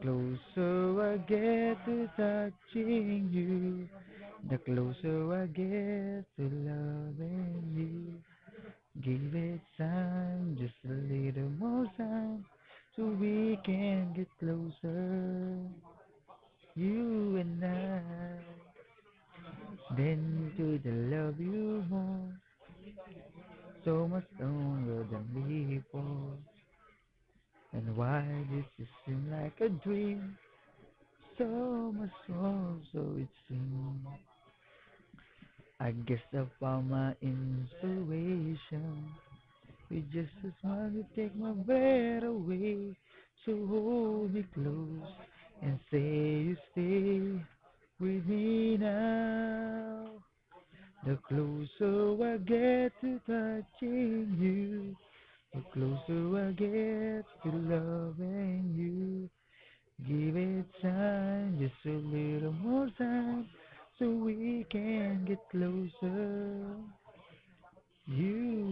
closer I get to touching you, the closer I get to loving you. Give it time, just a little more time, so we can get closer, you and I. Then to the love you more, so much longer than before. And why did it seem like a dream? So much more, so it seems. I guess I found my inspiration. With just a smile, you take my breath away. So hold me close and say you stay with me now. The closer I get to touching you, the closer I get to loving you. Give it time, just a little more time, so we can get closer, you